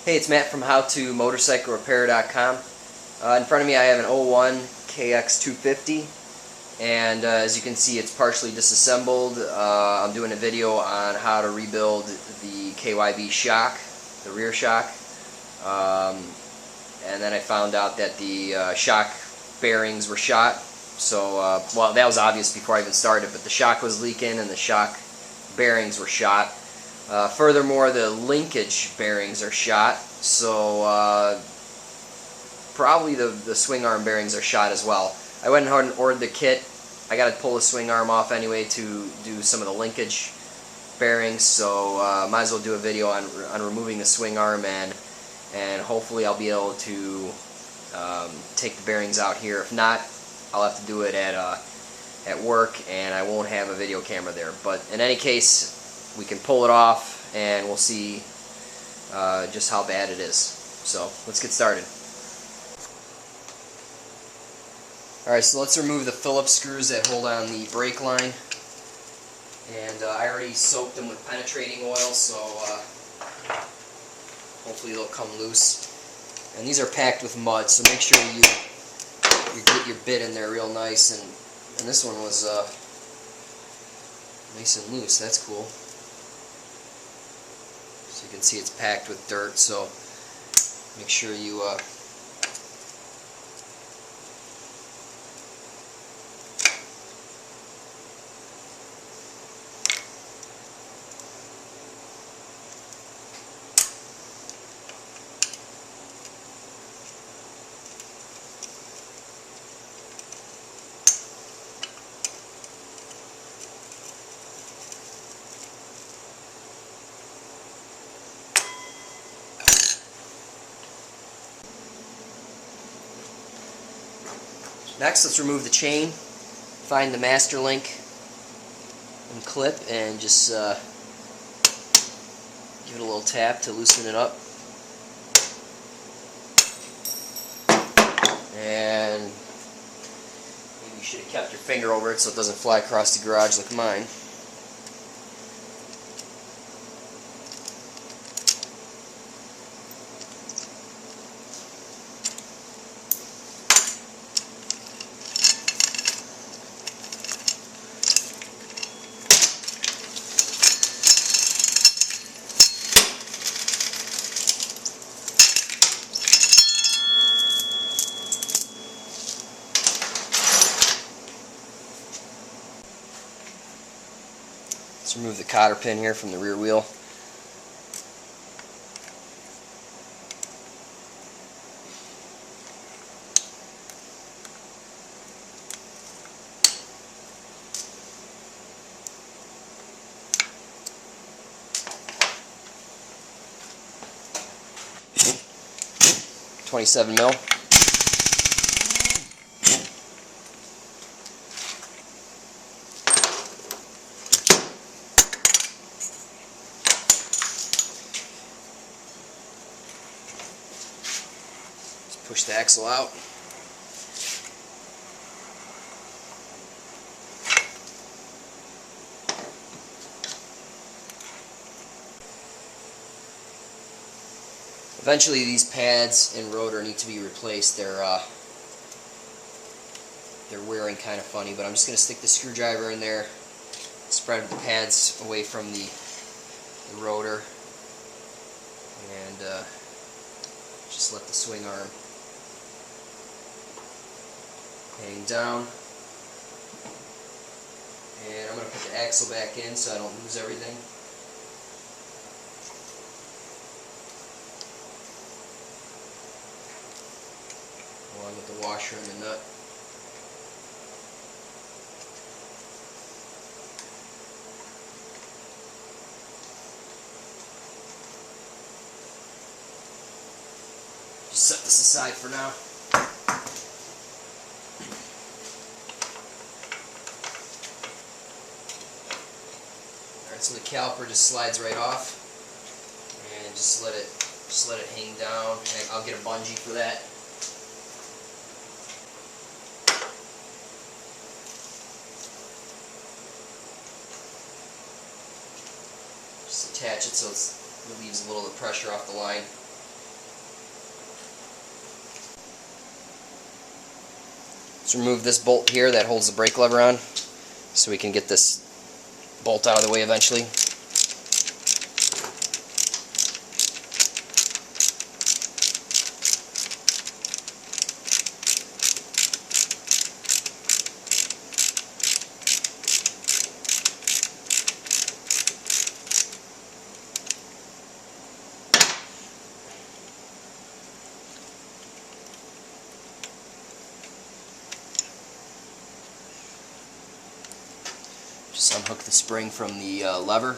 Hey, it's Matt from howtomotorcyclerepair.com. In front of me I have an 01 KX250, and as you can see it's partially disassembled. I'm doing a video on how to rebuild the KYB shock, the rear shock, and then I found out that the shock bearings were shot. So, well, that was obvious before I even started, but the shock was leaking and the shock bearings were shot. Furthermore, the linkage bearings are shot, so probably the swing arm bearings are shot as well. I went ahead and ordered the kit. I got to pull the swing arm off anyway to do some of the linkage bearings, so might as well do a video on removing the swing arm, and hopefully I'll be able to take the bearings out here. If not, I'll have to do it at work, and I won't have a video camera there. But in any case, we can pull it off and we'll see just how bad it is. So let's get started. Alright, so let's remove the Phillips screws that hold on the brake line. And I already soaked them with penetrating oil, so hopefully they'll come loose. And these are packed with mud, so make sure you get your bit in there real nice. And this one was nice and loose. That's cool. So you can see it's packed with dirt, so make sure you Next, let's remove the chain. Find the master link and clip, and just give it a little tap to loosen it up. And maybe you should have kept your finger over it so it doesn't fly across the garage like mine. Let's remove the cotter pin here from the rear wheel. .27 mil. Push the axle out. Eventually these pads and rotor need to be replaced. They're wearing kind of funny, but I'm just going to stick the screwdriver in there, spread the pads away from the rotor, and just let the swing arm hang down. And I'm going to put the axle back in so I don't lose everything. Along with the washer and the nut. Just set this aside for now. Alright, so the caliper just slides right off, and just let it hang down. And I'll get a bungee for that. Just attach it so it relieves a little of the pressure off the line. Let's remove this bolt here that holds the brake lever on so we can get this bolt out of the way eventually. Just unhook the spring from the lever.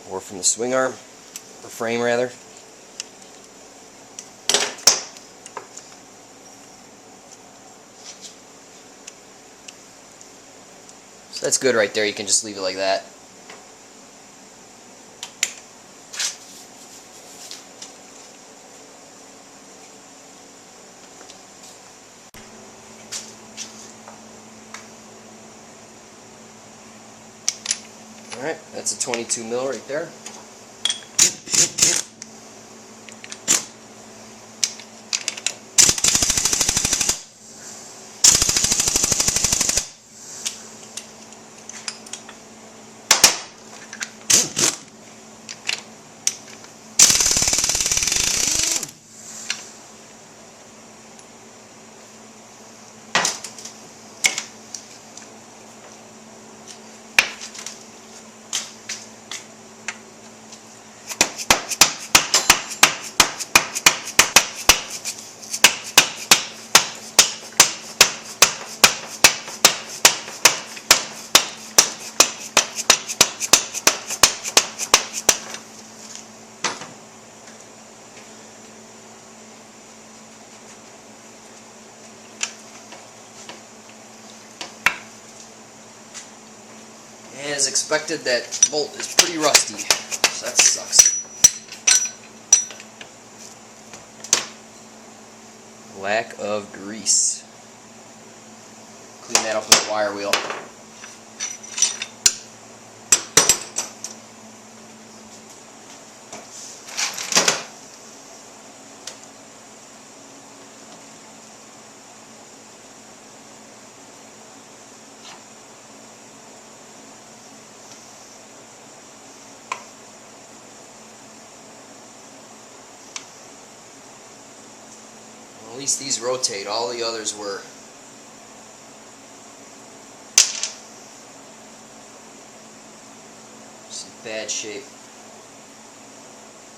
Or from the swing arm, or frame rather. So that's good right there, you can just leave it like that. Alright, that's a 22 mil right there. As expected, that bolt is pretty rusty, so that sucks. Lack of grease. Clean that up with a wire wheel. At least these rotate, all the others were. Just in bad shape.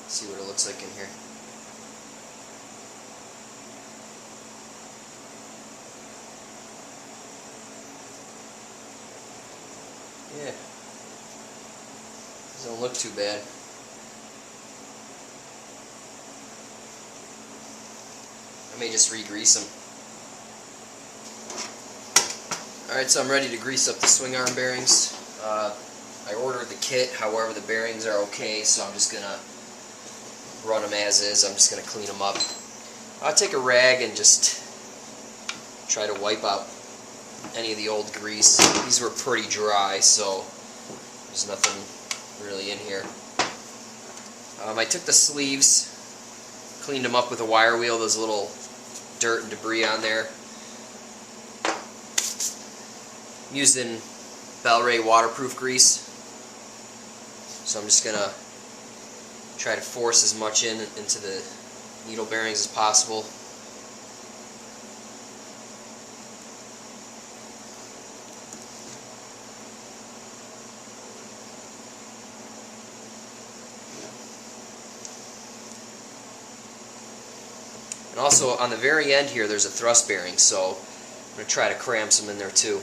Let's see what it looks like in here. Yeah. Doesn't look too bad. I may just re-grease them. Alright, so I'm ready to grease up the swing arm bearings. I ordered the kit, however the bearings are okay, so I'm just going to run them as is. I'm just going to clean them up. I'll take a rag and just try to wipe out any of the old grease. These were pretty dry, so there's nothing really in here. I took the sleeves, cleaned them up with a wire wheel, those little dirt and debris on there. I'm using Bel-Ray waterproof grease, so I'm just going to try to force as much into the needle bearings as possible. And also on the very end here there's a thrust bearing, so I'm going to try to cram some in there too.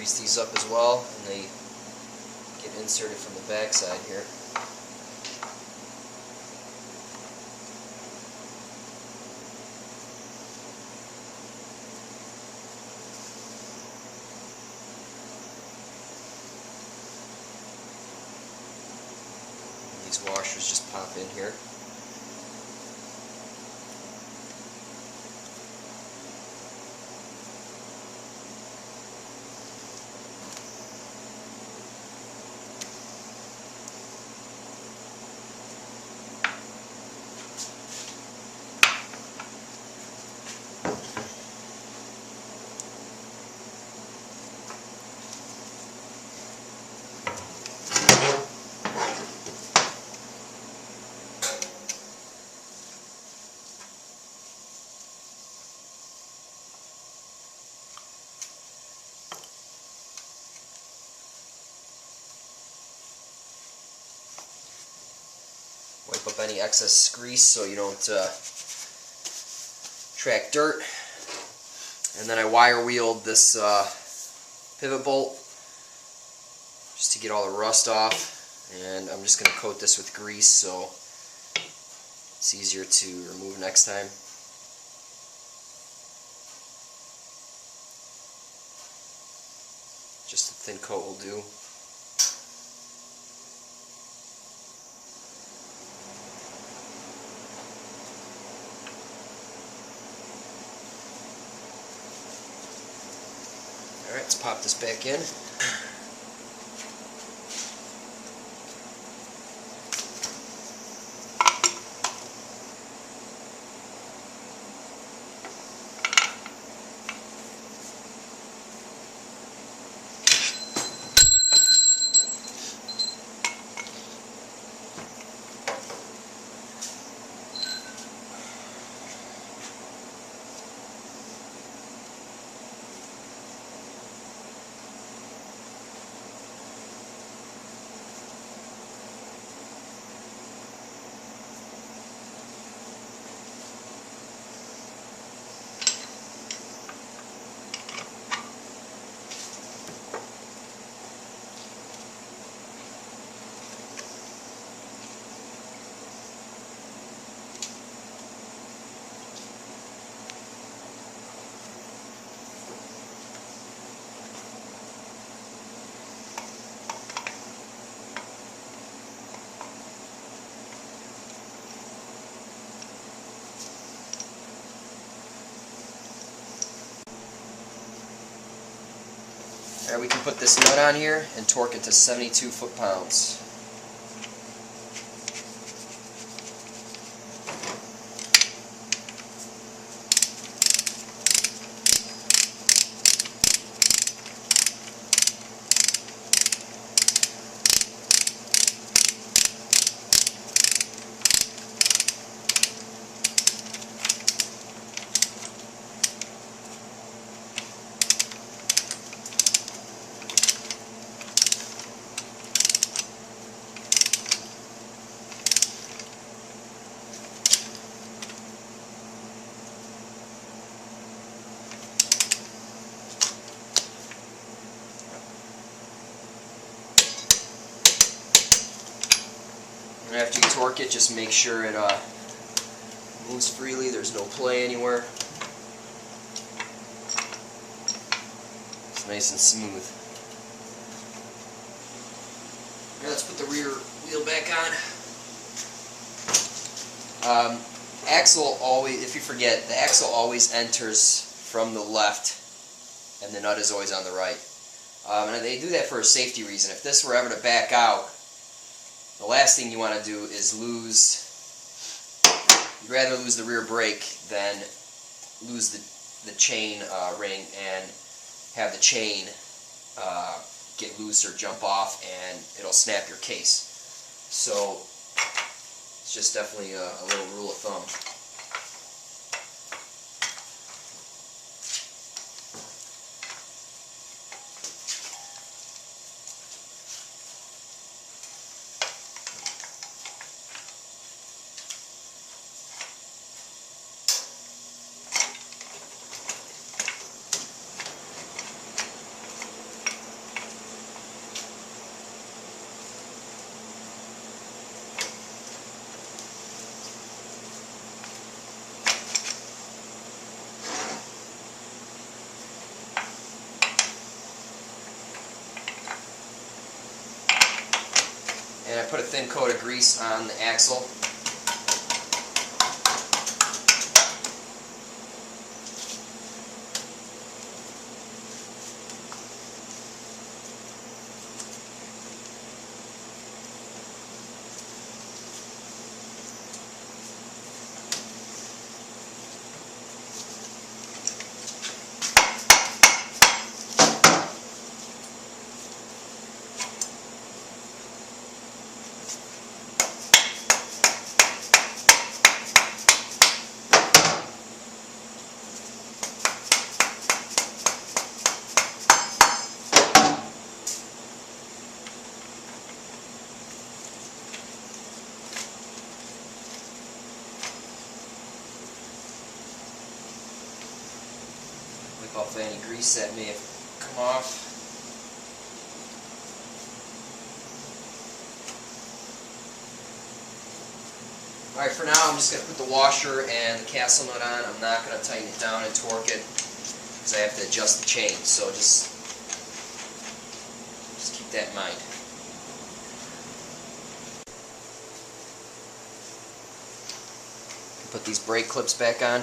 grease these up as well, and they get inserted from the back side here. These washers just pop in here. Wipe up any excess grease so you don't track dirt. And then I wire wheeled this pivot bolt just to get all the rust off, and I'm just going to coat this with grease so it's easier to remove next time. Just a thin coat will do. Alright, let's pop this back in. Alright, we can put this nut on here and torque it to 72 foot-pounds. And after you torque it, just make sure it moves freely, there's no play anywhere. It's nice and smooth. Now let's put the rear wheel back on. Axle always, if you forget, the axle always enters from the left and the nut is always on the right. And they do that for a safety reason. If this were ever to back out, the last thing you want to do is you'd rather lose the rear brake than lose the chain ring and have the chain get loose or jump off and it'll snap your case. So it's just definitely a little rule of thumb. And I put a thin coat of grease on the axle. Wipe off any grease that may have come off. Alright, for now I'm just going to put the washer and the castle nut on. I'm not going to tighten it down and torque it because I have to adjust the chain, so just keep that in mind. Put these brake clips back on.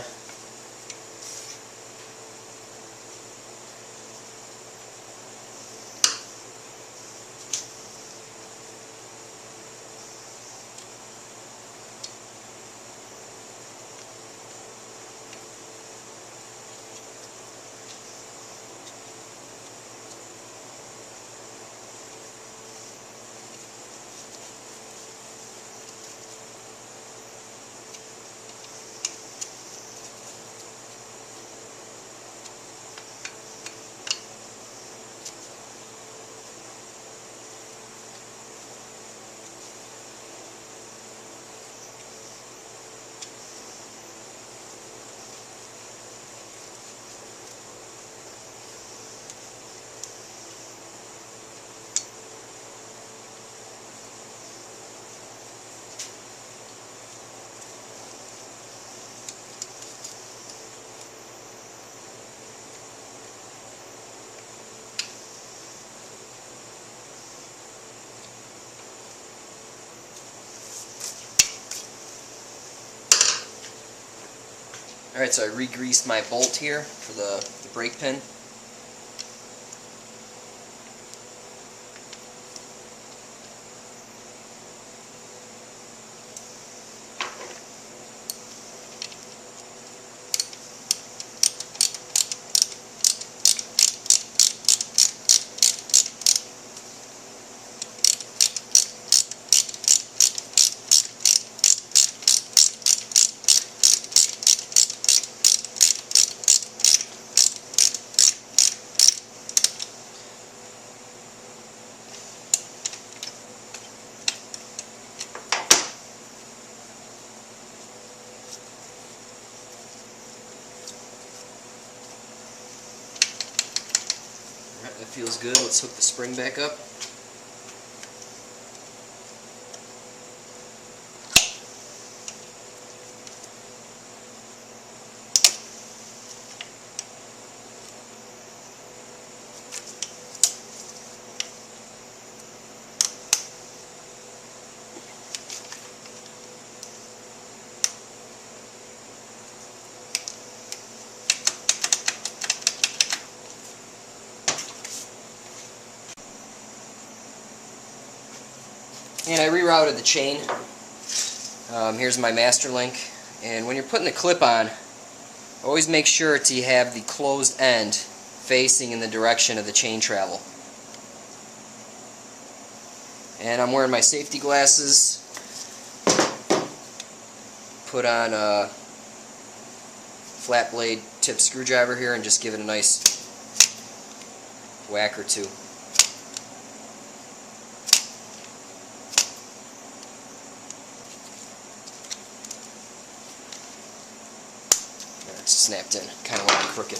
Alright, so I re-greased my bolt here for the brake pin. That feels good. Let's hook the spring back up. And I rerouted the chain. Here's my master link. And when you're putting the clip on, always make sure to have the closed end facing in the direction of the chain travel. And I'm wearing my safety glasses. Put on a flat blade tip screwdriver here and just give it a nice whack or two. It's snapped in, kind of like crooked.